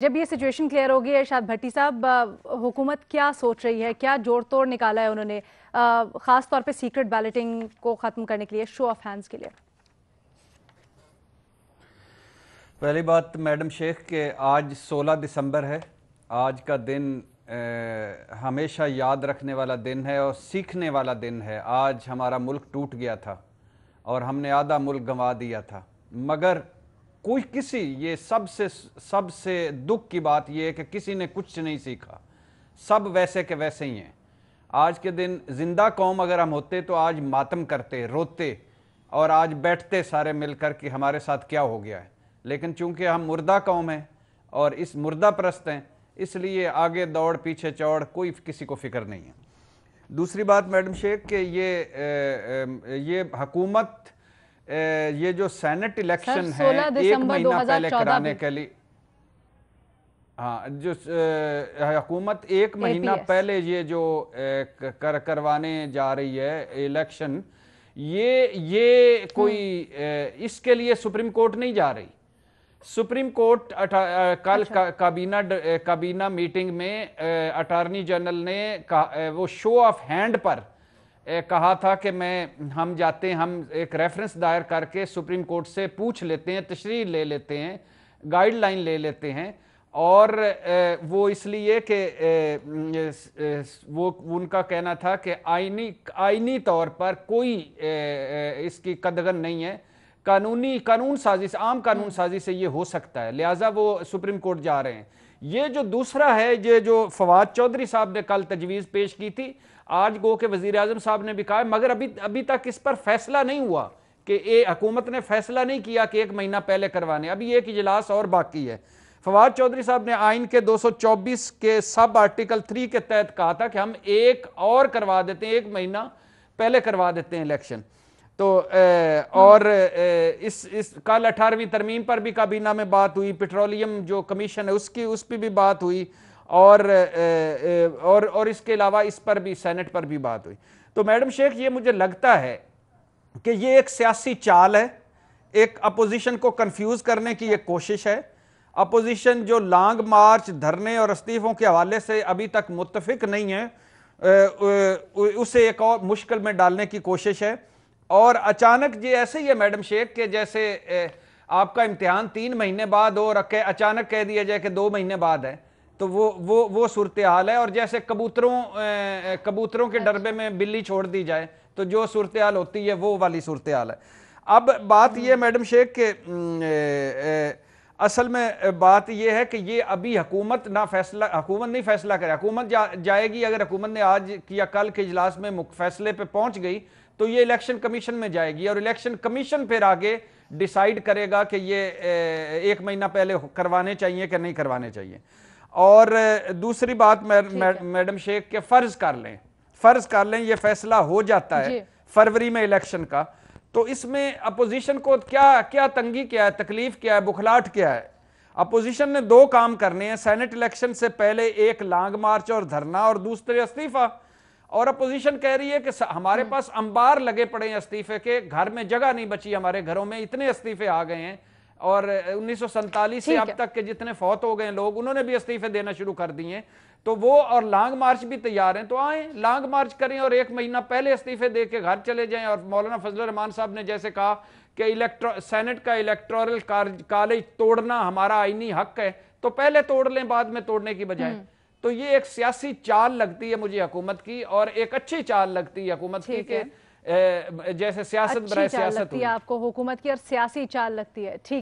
جب یہ situation clear ہوگی ارشاد بھٹی صاحب، حکومت کیا سوچ رہی ہے، کیا جوڑ توڑ نکالا ہے انہوں نے خاص طور پہ سیکرٹ بیلٹنگ کو ختم کرنے کے لیے، شو آف ہینڈز کے لیے؟ پہلی بات میڈم شیخ کہ آج 16 دسمبر ہے. آج کا دن ہمیشہ یاد رکھنے والا دن ہے اور سیکھنے والا دن ہے. آج ہمارا ملک ٹوٹ گیا تھا اور ہم نے آدھا ملک گنوا دیا تھا، مگر یہ سب سے دکھ کی بات یہ ہے کہ کسی نے کچھ نہیں سیکھا، سب ویسے کے ویسے ہی ہیں. آج کے دن زندہ قوم اگر ہم ہوتے تو آج ماتم کرتے، روتے اور آج بیٹھتے سارے مل کر کہ ہمارے ساتھ کیا ہو گیا ہے. لیکن چونکہ ہم مردہ قوم ہیں اور اس مردہ پرست ہیں، اس لیے آگے دوڑ پیچھے چوڑ کوئی کسی کو فکر نہیں ہے. دوسری بات میڈم شیخ کہ یہ حکومت یہ جو سینٹ الیکشن ہے 16 ایک دسمبر مہینہ پہلے 2014 کرانے کے لیے، جو حکومت ایک مہینہ پہلے یہ جو کروانے جا رہی ہے الیکشن، یہ کوئی اس کے لیے سپریم کورٹ نہیں جا رہی. سپریم کورٹ کل کابینہ میٹنگ میں اٹارنی جنرل نے وہ شو آف ہینڈ پر کہا تھا کہ ہم جاتے ہیں، ہم ایک ریفرنس دائر کر کے سپریم کورٹ سے پوچھ لیتے ہیں، تشریح لے لیتے ہیں، گائیڈ لائن لے لیتے ہیں. اور وہ اس لیے کہ وہ ان کا کہنا تھا کہ آئینی طور پر کوئی اس کی قدغن نہیں ہے، قانون سازی سے، عام قانون سازی سے یہ ہو سکتا ہے، لہٰذا وہ سپریم کورٹ جا رہے ہیں. یہ جو دوسرا ہے، یہ جو فواد چودھری صاحب نے کل تجویز پیش کی تھی، آج گو کہ وزیر اعظم صاحب نے بھی کہا ہے، مگر ابھی تک اس پر فیصلہ نہیں ہوا کہ حکومت نے فیصلہ نہیں کیا کہ ایک مہینہ پہلے کروانے. ابھی ایک اجلاس اور باقی ہے. فواد چودھری صاحب نے آئین کے 224 کے سب آرٹیکل 3 کے تحت کہا تھا کہ ہم ایک اور کروا دیتے ہیں، ایک مہینہ پہلے کروا دیتے ہیں الیکشن. تو اور اس کل 18ویں ترمیم پر بھی کابینہ میں بات ہوئی، پیٹرولیم جو کمیشن ہے اس پہ بھی بات ہوئی، اور اس کے علاوہ اس پر بھی سینٹ پر بھی بات ہوئی. تو میڈم شیخ یہ مجھے لگتا ہے کہ یہ ایک سیاسی چال ہے، ایک اپوزیشن کو کنفیوز کرنے کی ایک کوشش ہے. اپوزیشن جو لانگ مارچ، دھرنے اور استعفوں کے حوالے سے ابھی تک متفق نہیں ہے، اسے ایک اور مشکل میں ڈالنے کی کوشش ہے. اور اچانک یہ ایسے ہی ہے میڈم شیخ کہ جیسے آپ کا امتحان 3 مہینے بعد ہو اور اچانک کہہ دیا جائے کہ 2 مہینے بعد ہے، تو وہ صورتحال ہے. اور جیسے کبوتروں کے ڈربے میں بلی چھوڑ دی جائے تو جو صورتحال ہوتی ہے وہ والی صورتحال ہے. اب بات یہ میڈم شیخ کہ اصل میں بات یہ ہے کہ یہ ابھی حکومت نہیں فیصلہ کرے. حکومت جائے گی، اگر حکومت نے آج یا کل کے اجلاس میں فیصلے پہ پہنچ گئی تو یہ الیکشن کمیشن میں جائے گی، اور الیکشن کمیشن پھر آگے ڈیسائیڈ کرے گا کہ یہ ایک مہینہ پہلے کروانے چاہیے کہ نہیں کروانے چاہیے. اور دوسری بات میڈم شیخ کہ فرض کر لیں یہ فیصلہ ہو جاتا ہے فروری میں الیکشن کا، تو اس میں اپوزیشن کو کیا تنگی کیا ہے، تکلیف کیا ہے، بکھلاٹ کیا ہے؟ اپوزیشن نے 2 کام کرنے ہیں، سینٹ الیکشن سے پہلے ایک لانگ مارچ اور دھرنا، اور دوسرے استعفیٰ. اور اپوزیشن کہہ رہی ہے کہ ہمارے پاس انبار لگے پڑے ہیں استعفے کے، گھر میں جگہ نہیں بچی، ہمارے گھروں میں اتنے استعفے آ گئے ہیں. اور 1947 سے اب تک کے جتنے فوت ہو گئے لوگ، انہوں نے بھی استعفے دینا شروع کر دیے ہیں. تو وہ اور لانگ مارچ بھی تیار ہیں، تو آئیں لانگ مارچ کریں اور ایک مہینہ پہلے استعفے دے کے گھر چلے جائیں. اور مولانا فضل الرحمان صاحب نے جیسے کہا کہ سینٹ کا الیکٹورل کالج توڑنا ہمارا آئینی حق ہے، تو پہلے توڑ لیں بعد میں توڑنے کی بجائے. تو یہ ایک سیاسی چال لگتی ہے مجھے حکومت کی، اور ایک اچھی چال لگتی ہے حکومت کی کہ جیسے سیاست برائے سیاست ہوئی. آپ کو حکومت کی اور سیاسی چال لگتی ہے. ٹھیک